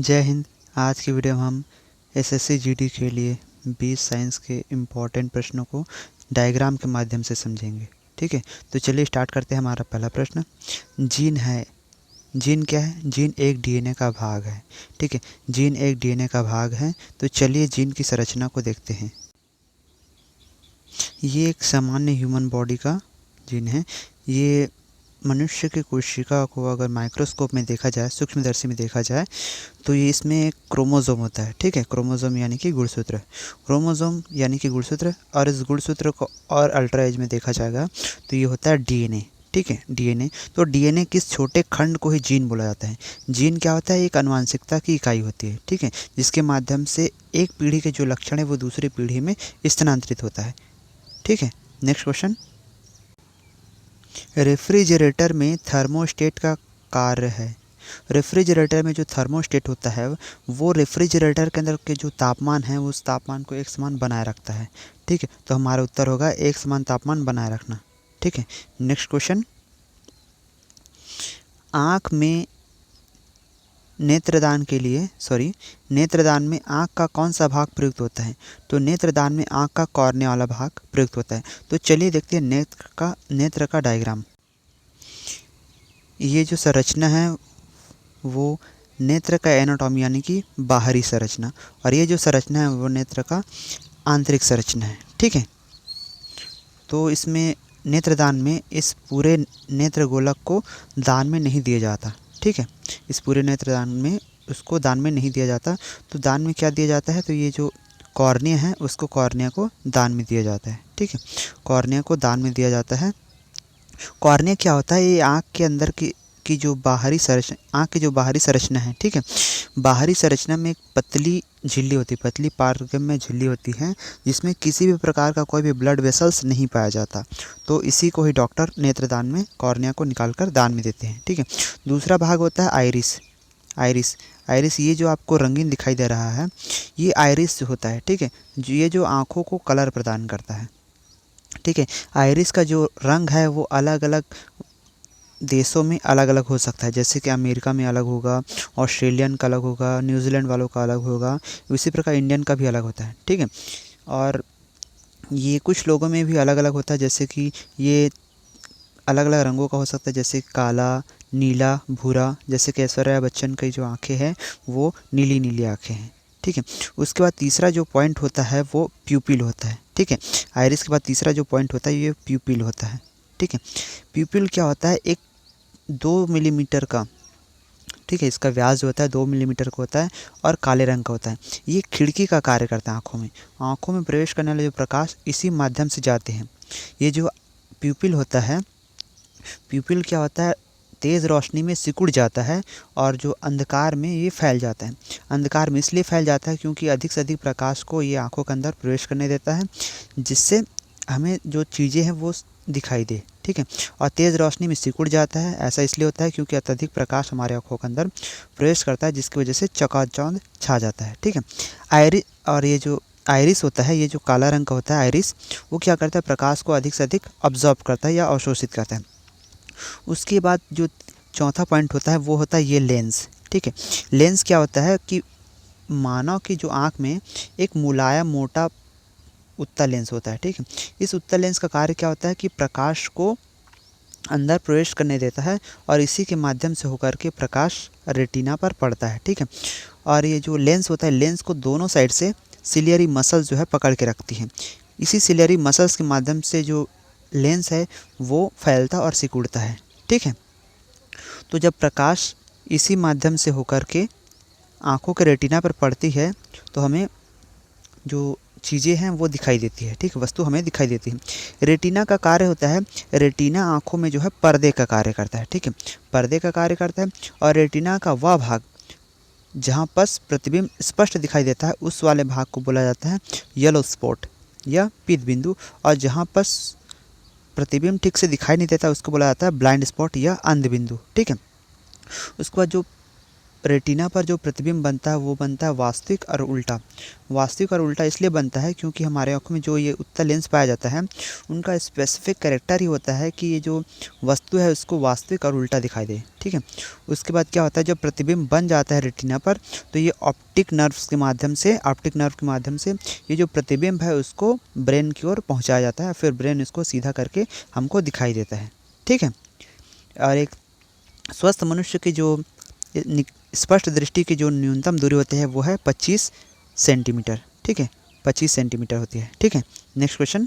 जय हिंद। आज की वीडियो में हम एसएससी जीडी के लिए 20 साइंस के इम्पॉर्टेंट प्रश्नों को डायग्राम के माध्यम से समझेंगे। ठीक है, तो चलिए स्टार्ट करते हैं। हमारा पहला प्रश्न, जीन है। जीन क्या है? जीन एक डीएनए का भाग है। ठीक है, जीन एक डीएनए का भाग है। तो चलिए जीन की संरचना को देखते हैं। ये एक सामान्य ह्यूमन बॉडी का जीन है। ये मनुष्य की कोशिका को अगर माइक्रोस्कोप में देखा जाए, सूक्ष्मदर्शी में देखा जाए, तो ये इसमें एक क्रोमोसोम होता है। ठीक है, क्रोमोसोम यानी कि गुणसूत्र। क्रोमोसोम यानी कि गुणसूत्र, और इस गुणसूत्र को और अल्ट्रा एज में देखा जाएगा तो ये होता है डीएनए। ठीक है, डीएनए। तो डीएनए किस छोटे खंड को ही जीन बोला जाता है। जीन क्या होता है? एक आनुवंशिकता की इकाई होती है। ठीक है, जिसके माध्यम से एक पीढ़ी के जो लक्षण है वो दूसरी पीढ़ी में स्थानांतरित होता है। ठीक है, नेक्स्ट क्वेश्चन, रेफ्रिजरेटर में थर्मोस्टेट का कार्य है। रेफ्रिजरेटर में जो थर्मोस्टेट होता है वो रेफ्रिजरेटर के अंदर के जो तापमान है उस तापमान को एक समान बनाए रखता है। ठीक है, तो हमारा उत्तर होगा एक समान तापमान बनाए रखना। ठीक है, नेक्स्ट क्वेश्चन, आँख में नेत्रदान के लिए नेत्रदान में आँख का कौन सा भाग प्रयुक्त होता है? तो नेत्रदान में आँख का कॉर्निया वाला भाग प्रयुक्त होता है। तो चलिए देखते हैं नेत्र का डायग्राम। ये जो संरचना है वो नेत्र का एनाटॉमी यानी कि बाहरी संरचना, और ये जो संरचना है वो नेत्र का आंतरिक संरचना है। ठीक है, तो इसमें नेत्रदान में इस पूरे नेत्र गोलक को दान में नहीं दिया जाता। ठीक है, इस पूरे नेत्रदान में उसको दान में नहीं दिया जाता। तो दान में क्या दिया जाता है? तो ये जो कॉर्निया है उसको कॉर्निया को दान में दिया जाता है। ठीक है, कॉर्निया को दान में दिया जाता है। कॉर्निया क्या होता है? ये आँख के अंदर की जो बाहरी संरचना, आँख की जो बाहरी संरचना है। ठीक है, बाहरी संरचना में एक पतली झिल्ली होती है, पतली पारगम्य झिल्ली होती है, जिसमें किसी भी प्रकार का कोई भी ब्लड वेसल्स नहीं पाया जाता। तो इसी को ही डॉक्टर नेत्रदान में कॉर्निया को निकाल कर दान में देते हैं। ठीक है, दूसरा भाग होता है आइरिस। आइरिस ये जो आपको रंगीन दिखाई दे रहा है ये आइरिस होता है। ठीक है, ये जो आँखों को कलर प्रदान करता है। ठीक है, आइरिस का जो रंग है वो अलग अलग देशों में अलग अलग हो सकता है। जैसे कि अमेरिका में अलग होगा, ऑस्ट्रेलियन का अलग होगा, न्यूजीलैंड वालों का अलग होगा, उसी प्रकार इंडियन का भी अलग होता है। ठीक है, और ये कुछ लोगों में भी अलग अलग होता है। जैसे कि ये अलग अलग रंगों का हो सकता है, जैसे काला, नीला, भूरा। जैसे कि ऐश्वर्या बच्चन की जो आँखें हैं वो नीली नीली आँखें हैं। ठीक है, उसके बाद तीसरा जो पॉइंट होता है वो प्यूपिल होता है। ठीक है, आइरिस के बाद तीसरा जो पॉइंट होता है ये प्यूपिल होता है। ठीक है, प्यूपिल क्या होता है? एक 2 मिलीमीटर का, ठीक है, इसका व्यास जो होता है 2 मिलीमीटर का होता है और काले रंग का होता है। ये खिड़की का कार्य करता है आँखों में। आँखों में प्रवेश करने वाले जो प्रकाश इसी माध्यम से जाते हैं। ये जो प्यूपिल होता है, प्यूपिल क्या होता है? तेज़ रोशनी में सिकुड़ जाता है और जो अंधकार में ये फैल जाता है। अंधकार में इसलिए फैल जाता है क्योंकि अधिक से अधिक प्रकाश को ये आँखों के अंदर प्रवेश करने देता है, जिससे हमें जो चीज़ें हैं वो दिखाई दे। ठीक है, और तेज़ रोशनी में सिकुड़ जाता है। ऐसा इसलिए होता है क्योंकि अत्यधिक प्रकाश हमारे आँखों के अंदर प्रवेश करता है, जिसकी वजह से चकाचौंध छा जाता है। ठीक है, ये जो आइरिस होता है, ये जो काला रंग का होता है आइरिस, वो क्या करता है? प्रकाश को अधिक से अधिक ऑब्जॉर्व करता है या अवशोषित करता है। उसके बाद जो चौथा पॉइंट होता है वो होता है ये लेंस। ठीक है, लेंस क्या होता है कि मानव की जो आँख में एक मुलायम मोटा उत्तल लेंस होता है। ठीक है, इस उत्तल लेंस का कार्य क्या होता है कि प्रकाश को अंदर प्रवेश करने देता है और इसी के माध्यम से होकर के प्रकाश रेटिना पर पड़ता है। ठीक है, और ये जो लेंस होता है, लेंस को दोनों साइड से सिलियरी मसल्स जो है पकड़ के रखती हैं। इसी सिलियरी मसल्स के माध्यम से जो लेंस है वो फैलता और सिकुड़ता है। ठीक है, तो जब प्रकाश इसी माध्यम से होकर के आँखों के रेटिना पर पड़ती है तो हमें जो चीज़ें हैं वो दिखाई देती है। ठीक, वस्तु हमें दिखाई देती है। रेटिना का कार्य होता है, रेटिना आँखों में जो है पर्दे का कार्य करता है। ठीक है, पर्दे का कार्य करता है, और रेटिना का वह भाग जहाँ पर प्रतिबिंब स्पष्ट दिखाई देता है उस वाले भाग को बोला जाता है येलो स्पॉट या पीत बिंदु, और जहाँ पर प्रतिबिंब ठीक से दिखाई नहीं देता उसको बोला जाता है ब्लाइंड स्पॉट या अंध बिंदु। ठीक है, उसके बाद जो रेटिना पर जो प्रतिबिंब बनता है वो बनता है वास्तविक और उल्टा। वास्तविक और उल्टा इसलिए बनता है क्योंकि हमारे आँखों में जो ये उत्तल लेंस पाया जाता है उनका स्पेसिफिक कैरेक्टर ही होता है कि ये जो वस्तु है उसको वास्तविक और उल्टा दिखाई दे, ठीक है। उसके बाद क्या होता है, जब प्रतिबिंब बन जाता है रेटिना पर तो ये ऑप्टिक नर्व के माध्यम से ये जो प्रतिबिंब है उसको ब्रेन की ओर पहुँचाया जाता है, फिर ब्रेन इसको सीधा करके हमको दिखाई देता है, ठीक है। और एक स्वस्थ मनुष्य की जो स्पष्ट दृष्टि की जो न्यूनतम दूरी होती है वो है 25 सेंटीमीटर, ठीक है, 25 सेंटीमीटर होती है, ठीक है। नेक्स्ट क्वेश्चन,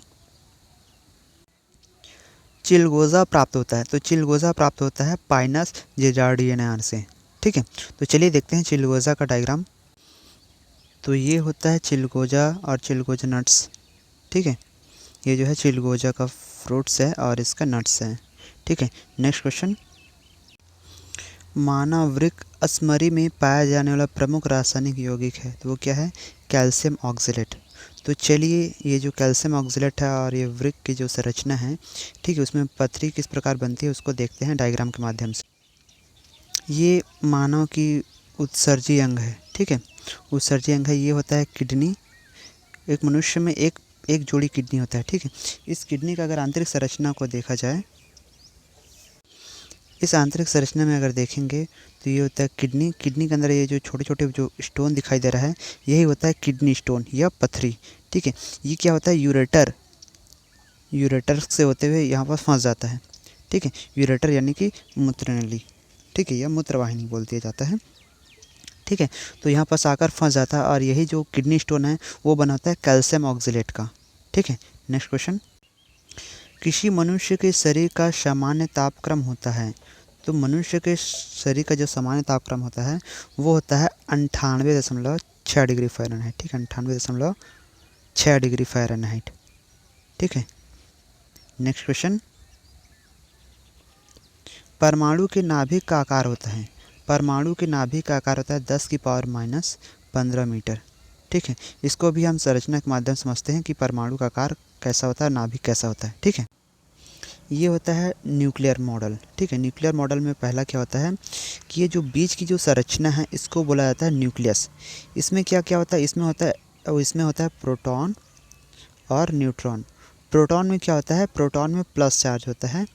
चिलगोजा प्राप्त होता है, तो चिलगोजा प्राप्त होता है पाइनस जिजार्डियना से, ठीक है। तो चलिए देखते हैं चिलगोजा का डायग्राम। तो ये होता है चिलगोजा और चिलगोजा नट्स, ठीक है। ये जो है चिलगोजा का फ्रूट्स है और इसका नट्स है, ठीक है। नेक्स्ट क्वेश्चन, मानव वृक्क असमरी में पाया जाने वाला प्रमुख रासायनिक यौगिक है, तो वो क्या है, कैल्शियम ऑक्जेलेट। तो चलिए ये जो कैल्शियम ऑक्जेलेट है और ये वृक्क की जो संरचना है, ठीक है, उसमें पथरी किस प्रकार बनती है उसको देखते हैं डायग्राम के माध्यम से। ये मानव की उत्सर्जी अंग है, ठीक है, उत्सर्जी अंग है। ये होता है किडनी, एक मनुष्य में एक जोड़ी किडनी होता है, ठीक है। इस किडनी का अगर आंतरिक संरचना को देखा जाए, इस आंतरिक संरचना में अगर देखेंगे तो ये होता है किडनी के अंदर ये जो छोटे छोटे जो स्टोन दिखाई दे रहा है यही होता है किडनी स्टोन या पथरी, ठीक है। ये क्या होता है, यूरेटर से होते हुए यहाँ पर फंस जाता है, ठीक है। यूरेटर यानी कि मूत्रनली, ठीक है, या मूत्रवाहिनी बोल दिया जाता है, ठीक है। तो यहाँ पर आकर फंस जाता है और यही जो किडनी स्टोन है वो बनाता है कैल्शियम ऑक्जेलेट का, ठीक है। नेक्स्ट क्वेश्चन, किसी मनुष्य के शरीर का सामान्य तापक्रम होता है, तो मनुष्य के शरीर का जो सामान्य तापक्रम होता है वो होता है 98.6 डिग्री फ़ारेनहाइट, ठीक है, 98.6 डिग्री फ़ारेनहाइट, ठीक है। नेक्स्ट क्वेश्चन, परमाणु के नाभिक का आकार होता है, परमाणु के नाभिक का आकार होता है 10⁻⁻15 मीटर, ठीक है। इसको भी हम संरचना के माध्यम से समझते हैं कि परमाणु का आकार कैसा होता है, नाभिक कैसा होता है, ठीक है। ये होता है न्यूक्लियर मॉडल, ठीक है। न्यूक्लियर मॉडल में पहला क्या होता है कि ये जो बीज की जो संरचना है इसको बोला जाता है न्यूक्लियस। इसमें क्या क्या होता है, इसमें होता है प्रोटॉन और न्यूट्रॉन। प्रोटॉन में क्या होता है, प्रोटॉन में प्लस चार्ज होता है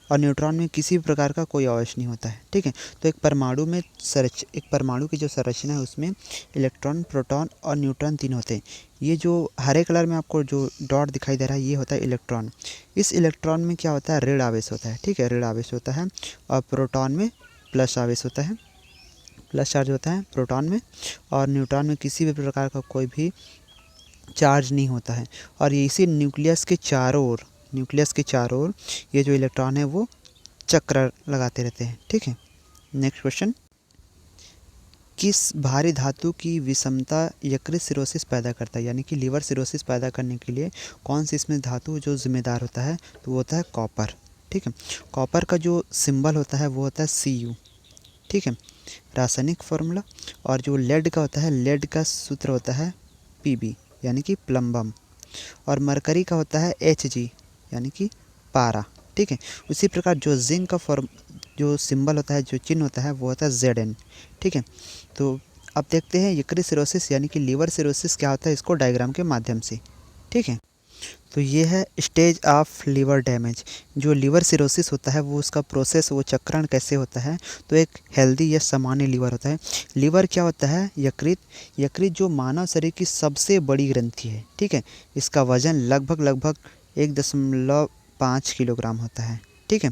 और न्यूट्रॉन में किसी भी प्रकार का कोई अवयव नहीं होता है, ठीक है। तो एक परमाणु की जो संरचना है उसमें इलेक्ट्रॉन, प्रोटॉन और न्यूट्रॉन तीन होते हैं। ये जो हरे कलर में आपको जो डॉट दिखाई दे रहा है ये होता है इलेक्ट्रॉन। इस इलेक्ट्रॉन में क्या होता है, ऋण आवेश होता है, ठीक है, ऋण आवेश होता है। और प्रोटॉन में प्लस आवेश होता है, प्लस चार्ज होता है प्रोटॉन में, और न्यूट्रॉन में किसी भी प्रकार का कोई भी चार्ज नहीं होता है। और ये इसी न्यूक्लियस के चारों ओर ये जो इलेक्ट्रॉन है वो चक्कर लगाते रहते हैं, ठीक है। नेक्स्ट क्वेश्चन, किस भारी धातु की विषमता यकृत सिरोसिस पैदा करता है, यानी कि लीवर सिरोसिस पैदा करने के लिए कौन सी इसमें धातु जो जिम्मेदार होता है, तो वो होता है कॉपर, ठीक है। कॉपर का जो सिंबल होता है वो होता है Cu, ठीक है, रासायनिक फार्मूला। और जो लेड का होता है, लेड का सूत्र होता है Pb यानी कि प्लम्बम। और मरकरी का होता है Hg यानी कि पारा, ठीक है। उसी प्रकार जो जिंक का जो सिंबल होता है, जो चिन्ह होता है वो होता है Zn, ठीक है। तो अब देखते हैं यकृत सिरोसिस यानी कि लीवर सिरोसिस क्या होता है, इसको डायग्राम के माध्यम से, ठीक है। तो ये है स्टेज ऑफ लीवर डैमेज। जो लीवर सिरोसिस होता है वो उसका प्रोसेस, वो चक्रण कैसे होता है, तो एक हेल्दी या सामान्य लीवर होता है। लीवर क्या होता है, यकृत जो मानव शरीर की सबसे बड़ी ग्रंथि है, ठीक है। इसका वजन लगभग 1.5 किलोग्राम होता है, ठीक है।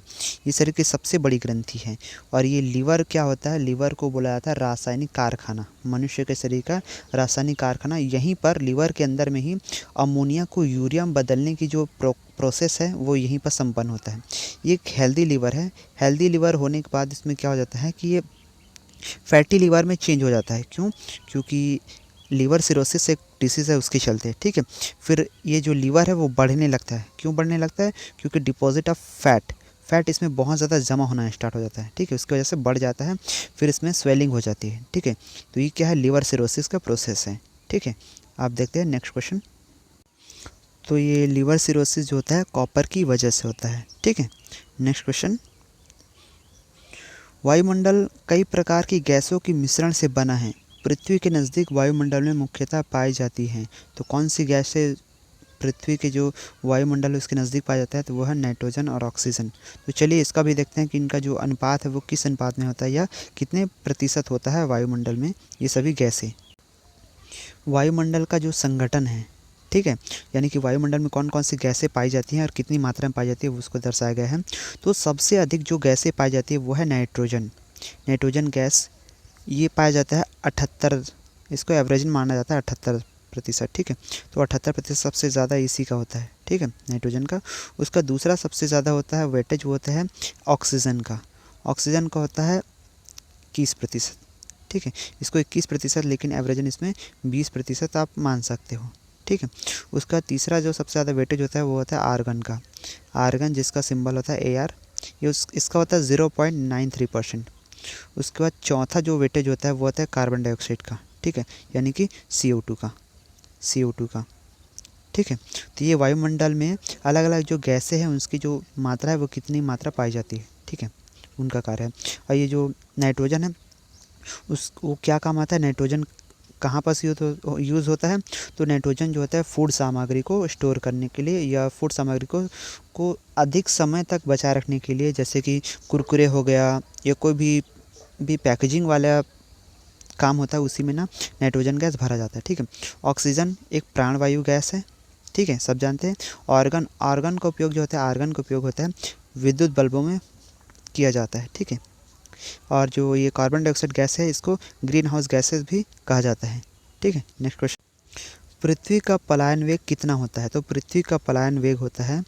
ये शरीर की सबसे बड़ी ग्रंथि है। और ये लीवर क्या होता है, लीवर को बोला जाता है रासायनिक कारखाना, मनुष्य के शरीर का रासायनिक कारखाना। यहीं पर लीवर के अंदर में ही अमोनिया को यूरिया में बदलने की जो प्रोसेस है वो यहीं पर संपन्न होता है। ये एक हेल्दी लीवर है। हेल्दी लीवर होने के बाद इसमें क्या हो जाता है कि ये फैटी लीवर में चेंज हो जाता है। क्यों, क्योंकि लीवर सिरोसिस एक डिसीज़ है उसके चलते, ठीक है। फिर ये जो लीवर है वो बढ़ने लगता है। क्यों बढ़ने लगता है, क्योंकि डिपॉजिट ऑफ फैट इसमें बहुत ज़्यादा जमा होना स्टार्ट हो जाता है, ठीक है। उसकी वजह से बढ़ जाता है, फिर इसमें स्वेलिंग हो जाती है, ठीक है। तो ये क्या है, लीवर सिरोसिस का प्रोसेस है, ठीक है। आप देखते हैं नेक्स्ट क्वेश्चन। तो ये लीवर सिरोसिस जो होता है कॉपर की वजह से होता है, ठीक है। नेक्स्ट क्वेश्चन, वायुमंडल कई प्रकार की गैसों के मिश्रण से बना है। पृथ्वी के नज़दीक वायुमंडल में मुख्यतः पाई जाती हैं। तो कौन सी गैसें पृथ्वी के जो वायुमंडल है उसके नज़दीक पाया जाता है? तो वो है नाइट्रोजन और ऑक्सीजन। तो चलिए इसका भी देखते हैं कि इनका जो अनुपात है वो किस अनुपात में होता है या कितने प्रतिशत होता है वायुमंडल में ये सभी गैसें। वायुमंडल का जो संगठन है, ठीक है, यानी कि वायुमंडल में कौन कौन सी गैसें पाई जाती हैं और कितनी मात्रा में पाई जाती है वो उसको दर्शाया गया है। तो सबसे अधिक जो गैसें पाई जाती है वो है नाइट्रोजन। नाइट्रोजन गैस ये पाया जाता है 78, इसको एवरेज माना जाता है 78%, ठीक है। तो 78% सबसे ज़्यादा इसी का होता है, ठीक है, नाइट्रोजन का। उसका दूसरा सबसे ज़्यादा होता है वेटेज, वो होता है ऑक्सीजन का। ऑक्सीजन का होता है 21%, ठीक है, इसको 21%, लेकिन एवरेजन इसमें 20% आप मान सकते हो, ठीक है। उसका तीसरा जो सबसे ज़्यादा वेटेज होता है वो होता है आर्गन का। आर्गन जिसका सिंबल होता है AR, ये इसका होता है 0.93%। उसके बाद चौथा जो वेटेज होता है वो होता है कार्बन डाइऑक्साइड का, ठीक है, यानी कि CO2 का, ठीक है। तो ये वायुमंडल में अलग अलग जो गैसें हैं उसकी जो मात्रा है वो कितनी मात्रा पाई जाती है, ठीक है, उनका कार्य है। और ये जो नाइट्रोजन है वो क्या काम आता है? नाइट्रोजन कहाँ पर यूज़ होता है? तो नाइट्रोजन जो होता है फूड सामग्री को स्टोर करने के लिए या फूड सामग्री को अधिक समय तक बचाए रखने के लिए, जैसे कि कुरकुरे हो गया या कोई भी पैकेजिंग वाला काम होता है, उसी में ना नाइट्रोजन गैस भरा जाता है, ठीक है। ऑक्सीजन एक प्राणवायु गैस है, ठीक है, सब जानते हैं। आर्गन का उपयोग जो होता है, आर्गन का उपयोग होता है विद्युत बल्बों में किया जाता है, ठीक है। और जो ये कार्बन डाइऑक्साइड गैस है इसको ग्रीन हाउस गैसेस भी कहा जाता है, ठीक है। नेक्स्ट क्वेश्चन, पृथ्वी का पलायन वेग कितना होता है? तो पृथ्वी का पलायन वेग होता है,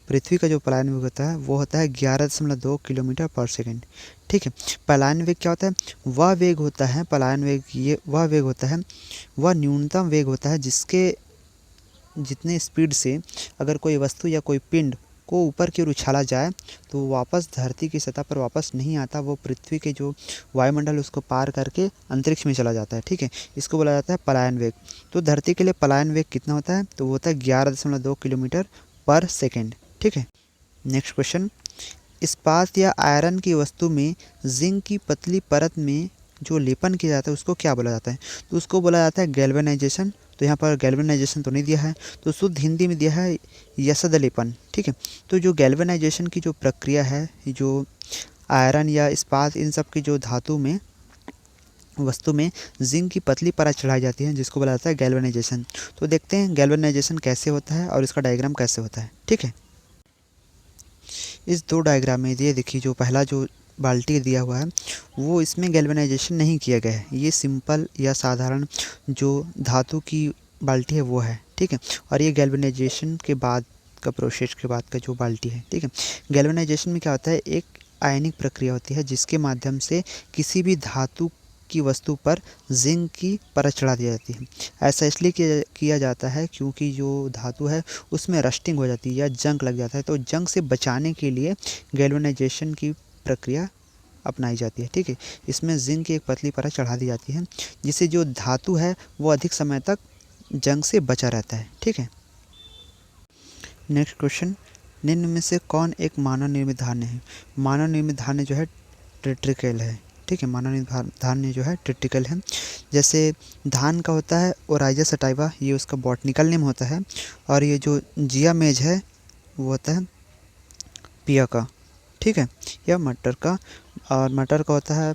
पृथ्वी का जो पलायन वेग होता है वो होता है 11.2 किलोमीटर पर सेकेंड, ठीक है। पलायन वेग क्या होता है? वह वेग होता है, पलायन वेग ये वह वेग होता है, वह न्यूनतम वेग होता है जिसके जितने स्पीड से अगर कोई वस्तु या कोई पिंड को ऊपर की ओर उछाला जाए तो वापस धरती की सतह पर वापस नहीं आता, वो पृथ्वी के जो वायुमंडल उसको पार करके अंतरिक्ष में चला जाता है, ठीक है। इसको बोला जाता है पलायन वेग। तो धरती के लिए पलायन वेग कितना होता है? तो वो होता है 11.2 किलोमीटर पर सेकेंड, ठीक है। नेक्स्ट क्वेश्चन, इस्पात या आयरन की वस्तु में जिंक की पतली परत में जो लेपन किया जाता है उसको क्या बोला जाता है? तो उसको बोला जाता है गैल्वेनाइजेशन। तो यहाँ पर गैल्वेनाइजेशन तो नहीं दिया है, तो शुद्ध हिंदी में दिया है यसद लेपन, ठीक है। तो जो गैल्वेनाइजेशन की जो प्रक्रिया है, जो आयरन या इस्पात इन सब की जो धातु में वस्तु में जिंक की पतली परत चढ़ाई जाती है जिसको बोला जाता है गैल्वेनाइजेशन। तो देखते हैं गैल्वेनाइजेशन कैसे होता है और इसका डायग्राम कैसे होता है, ठीक है। इस दो डायग्राम में ये देखिए, जो पहला जो बाल्टी दिया हुआ है वो इसमें गैल्वेनाइजेशन नहीं किया गया है, ये सिंपल या साधारण जो धातु की बाल्टी है वो है, ठीक है। और ये गैल्वेनाइजेशन के बाद का प्रोसेस के बाद का जो बाल्टी है, ठीक है। गैल्वेनाइजेशन में क्या होता है? एक आयनिक प्रक्रिया होती है जिसके माध्यम से किसी भी धातु की वस्तु पर जिंक की परत चढ़ा दी जाती है। ऐसा इसलिए किया जाता है क्योंकि जो धातु है उसमें रस्टिंग हो जाती है या जंग लग जाता है, तो जंग से बचाने के लिए गैल्वेनाइजेशन की प्रक्रिया अपनाई जाती है, ठीक है। इसमें जिंक की एक पतली परत चढ़ा दी जाती है जिससे जो धातु है वो अधिक समय तक जंग से बचा रहता है, ठीक है। नेक्स्ट क्वेश्चन, निम्न में से कौन एक मानव निर्मित धान्य है? मानव निर्मित धान्य जो है ट्रिटिकल है, ठीक है। मानव निर्मित धान्य जो है ट्रिटिकल है। जैसे धान का होता है ओराइजा सटाइवा, ये उसका बॉटनिकल नेम होता है। और ये जो जिया मेज है वो होता है पिया का, ठीक है, या मटर का। और मटर का होता है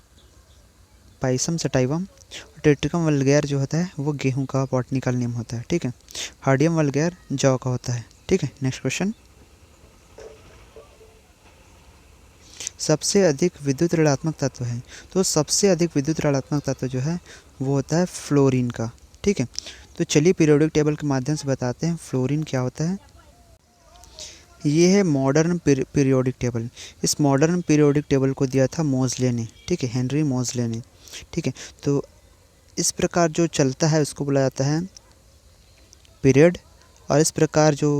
पाइसम सटाइवम। टेट्रिकम वल्गैर जो होता है वो गेहूं का बॉटनिकल नेम होता है, ठीक है। हार्डियम वल्गैर जौ का होता है, ठीक है। नेक्स्ट क्वेश्चन, सबसे अधिक विद्युत ऋणात्मक तत्व है? तो सबसे अधिक विद्युत ऋणात्मक तत्व जो है वो होता है फ्लोरीन का, ठीक है। तो चलिए पीरियोडिक टेबल के माध्यम से बताते हैं फ्लोरीन क्या होता है। ये है मॉडर्न पीरियोडिक टेबल। इस मॉडर्न पीरियोडिक टेबल को दिया था मोज़ले ने, ठीक है, हेनरी मोज़ले ने, ठीक है। तो इस प्रकार जो चलता है उसको बोला जाता है पीरियड, और इस प्रकार जो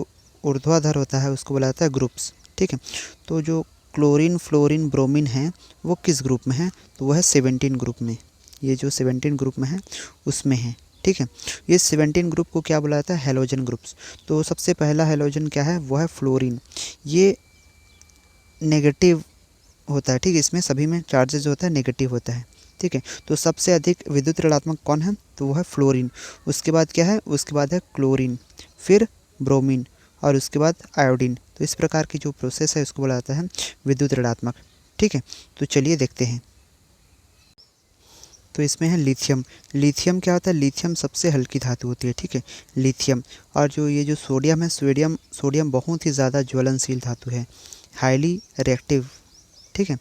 ऊर्ध्वाधर होता है उसको बोला जाता है ग्रुप्स, ठीक है। तो जो क्लोरीन फ्लोरीन ब्रोमीन है वो किस ग्रुप में है? तो वह है 17 ग्रुप में। ये जो 17 ग्रुप में है उसमें है, ठीक है। ये 17 ग्रुप को क्या बोला जाता है? Halogen groups. तो सबसे पहला हेलोजन क्या है? वो है फ्लोरीन। ये नेगेटिव होता है, ठीक है। इसमें सभी में चार्जेस जो होता है नेगेटिव होता है, ठीक है। तो सबसे अधिक विद्युत ऋणात्मक कौन है, तो वो है फ्लोरीन। उसके बाद क्या है, उसके बाद है क्लोरीन, फिर ब्रोमीन और उसके बाद आयोडीन। तो इस प्रकार की जो प्रोसेस है उसको बोला जाता है विद्युत ऋणात्मक, ठीक है। तो चलिए देखते हैं। तो इसमें है लिथियम। लिथियम क्या होता है, लिथियम सबसे हल्की धातु होती है, ठीक है, लिथियम। और जो ये जो सोडियम है, सोडियम बहुत ही ज़्यादा ज्वलनशील धातु है, हाईली रिएक्टिव, ठीक है,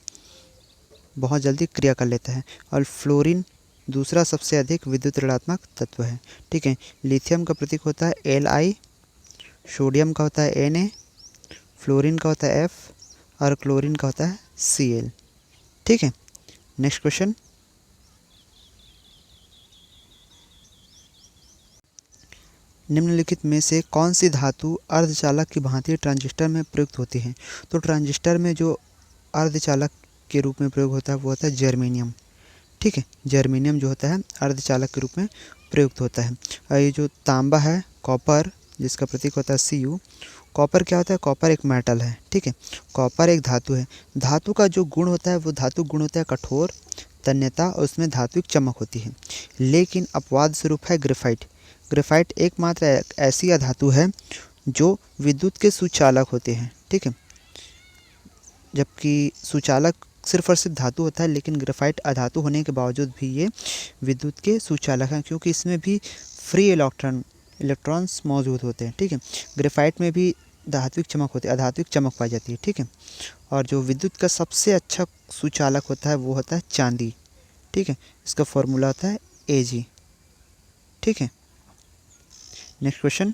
बहुत जल्दी क्रिया कर लेता है। और फ्लोरीन दूसरा सबसे अधिक विद्युत ऋणात्मक तत्व है, ठीक है। लिथियम का प्रतीक होता है Li, सोडियम का होता है Na, फ्लोरीन का होता है F और क्लोरीन का होता है Cl, ठीक है। नेक्स्ट क्वेश्चन, निम्नलिखित में से कौन सी धातु अर्धचालक की भांति ट्रांजिस्टर में प्रयुक्त होती है। तो ट्रांजिस्टर में जो अर्धचालक के रूप में प्रयोग होता है वो होता है जर्मेनियम, ठीक है। जर्मेनियम जो होता है अर्धचालक के रूप में प्रयुक्त होता है। और ये जो तांबा है, कॉपर, जिसका प्रतीक होता है Cu, कॉपर क्या होता है, कॉपर एक मेटल है, ठीक है। कॉपर एक धातु है। धातु का जो गुण होता है वो धातु गुण होता है कठोर, तन्यता और उसमें धात्विक चमक होती है। लेकिन अपवाद स्वरूप है ग्रेफाइट। ग्रेफाइट एकमात्र ऐसी धातु है जो विद्युत के सुचालक होते हैं, ठीक है। जबकि सुचालक सिर्फ और सिर्फ धातु होता है, लेकिन ग्रेफाइट अधातु होने के बावजूद भी ये विद्युत के सुचालक हैं, क्योंकि इसमें भी फ्री इलेक्ट्रॉन्स मौजूद होते हैं, ठीक है। ग्रेफाइट में भी धात्विक चमक होती है, अधात्विक चमक पाई जाती है, ठीक है। और जो विद्युत का सबसे अच्छा सुचालक होता है वो होता है चांदी, ठीक है। इसका फॉर्मूला होता है Ag, ठीक है। नेक्स्ट क्वेश्चन,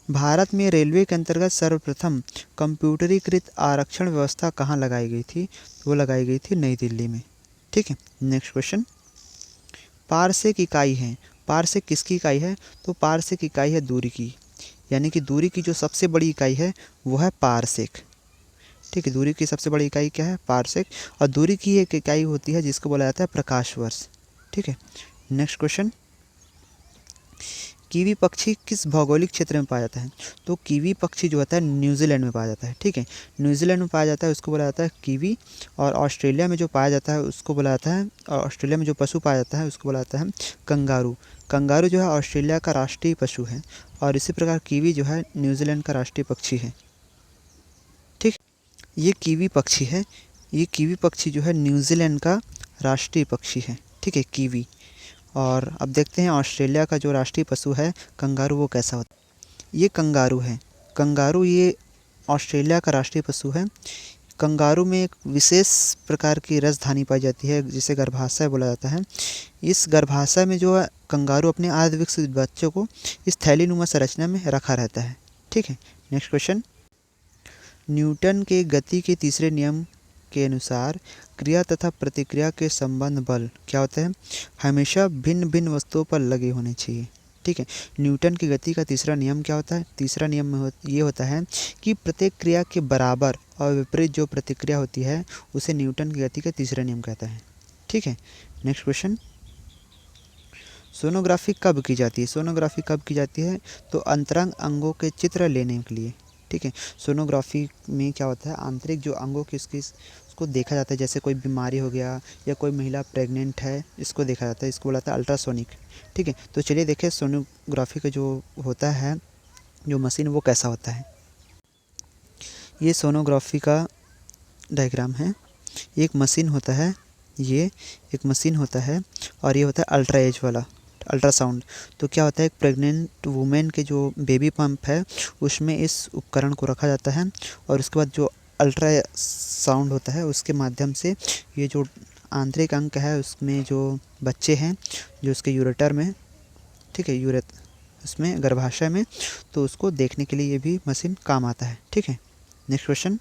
भारत में रेलवे के अंतर्गत सर्वप्रथम कंप्यूटरीकृत आरक्षण व्यवस्था कहाँ लगाई गई थी, वो लगाई गई थी नई दिल्ली में, ठीक है। नेक्स्ट क्वेश्चन, पारसेक इकाई है, पारसेक किसकी इकाई है, तो पारसेक इकाई है दूरी की, यानी कि दूरी की जो सबसे बड़ी इकाई है वो है पारसेक, ठीक है। दूरी की सबसे बड़ी इकाई क्या है, पारसेक। और दूरी की एक इकाई होती है जिसको बोला जाता है प्रकाश वर्ष, ठीक है। नेक्स्ट क्वेश्चन, कीवी पक्षी किस भौगोलिक क्षेत्र में पाया जाता है, तो कीवी पक्षी जो होता है न्यूजीलैंड में पाया जाता है, ठीक है। न्यूजीलैंड में पाया जाता है उसको बोला जाता है कीवी। और ऑस्ट्रेलिया में जो पाया जाता है उसको बोला जाता है, और ऑस्ट्रेलिया में जो पशु पाया जाता है उसको बोला जाता है कंगारू। कंगारू जो है ऑस्ट्रेलिया का राष्ट्रीय पशु है, और इसी प्रकार कीवी जो है न्यूजीलैंड का राष्ट्रीय पक्षी है, ठीक। ये कीवी पक्षी है, ये कीवी पक्षी जो है न्यूजीलैंड का राष्ट्रीय पक्षी है, ठीक है, कीवी। और अब देखते हैं ऑस्ट्रेलिया का जो राष्ट्रीय पशु है कंगारू, वो कैसा होता है। ये कंगारू है, कंगारू ये ऑस्ट्रेलिया का राष्ट्रीय पशु है। कंगारू में एक विशेष प्रकार की रसधानी पाई जाती है जिसे गर्भाशय बोला जाता है। इस गर्भाशय में जो है कंगारू अपने अर्धविकसित बच्चों को इस थैलीनुमा संरचना में रखा रहता है, ठीक है। नेक्स्ट क्वेश्चन, न्यूटन के गति के तीसरे नियम के अनुसार क्रिया तथा प्रतिक्रिया के संबंध बल क्या होते हैं, हमेशा भिन्न भिन्न वस्तुओं पर लगे होने चाहिए, ठीक है। न्यूटन की गति का तीसरा नियम क्या होता है, तीसरा नियम में ये होता है कि प्रत्येक क्रिया के बराबर और विपरीत जो प्रतिक्रिया होती है उसे न्यूटन की गति का तीसरा नियम कहता है, ठीक है। नेक्स्ट क्वेश्चन, सोनोग्राफी कब की जाती है, सोनोग्राफी कब की जाती है, तो अंतरंग अंगों के चित्र लेने के लिए, ठीक है। सोनोग्राफी में क्या होता है, आंतरिक जो अंगों की उसको देखा जाता है, जैसे कोई बीमारी हो गया या कोई महिला प्रेग्नेंट है, इसको देखा जाता है, इसको बोला जाता है अल्ट्रासोनिक, ठीक है। तो चलिए देखें सोनोग्राफी का जो होता है जो मशीन वो कैसा होता है। ये सोनोग्राफी का डायग्राम है। एक मशीन होता है, ये एक मशीन होता है, और ये होता है अल्ट्रा एज वाला अल्ट्रासाउंड। तो क्या होता है, एक प्रेग्नेंट वुमेन के जो बेबी पंप है उसमें इस उपकरण को रखा जाता है, और उसके बाद जो अल्ट्रा साउंड होता है उसके माध्यम से ये जो आंतरिक अंग है उसमें जो बच्चे हैं जो उसके यूरेटर में, ठीक है, उसमें गर्भाशय में, तो उसको देखने के लिए ये भी मशीन काम आता है, ठीक है। नेक्स्ट क्वेश्चन,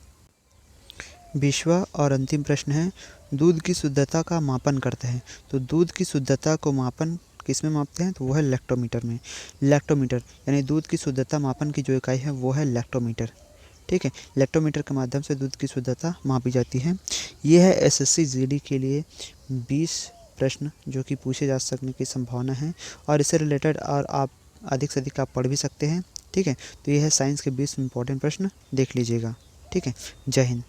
20वां और अंतिम प्रश्न है, दूध की शुद्धता का मापन करते हैं। तो दूध की शुद्धता को मापन किस में मापते हैं, तो वो है लैक्टोमीटर में। लैक्टोमीटर यानी दूध की शुद्धता मापन की जो इकाई है वो है लैक्टोमीटर, ठीक है। लैक्टोमीटर के माध्यम से दूध की शुद्धता मापी जाती है। ये है एसएससी जीडी के लिए 20 प्रश्न जो कि पूछे जा सकने की संभावना है, और इससे रिलेटेड और आप अधिक से अधिक आप पढ़ भी सकते हैं। ठीक है। तो ये है साइंस के 20 इंपॉर्टेंट प्रश्न, देख लीजिएगा। ठीक है, जय हिंद।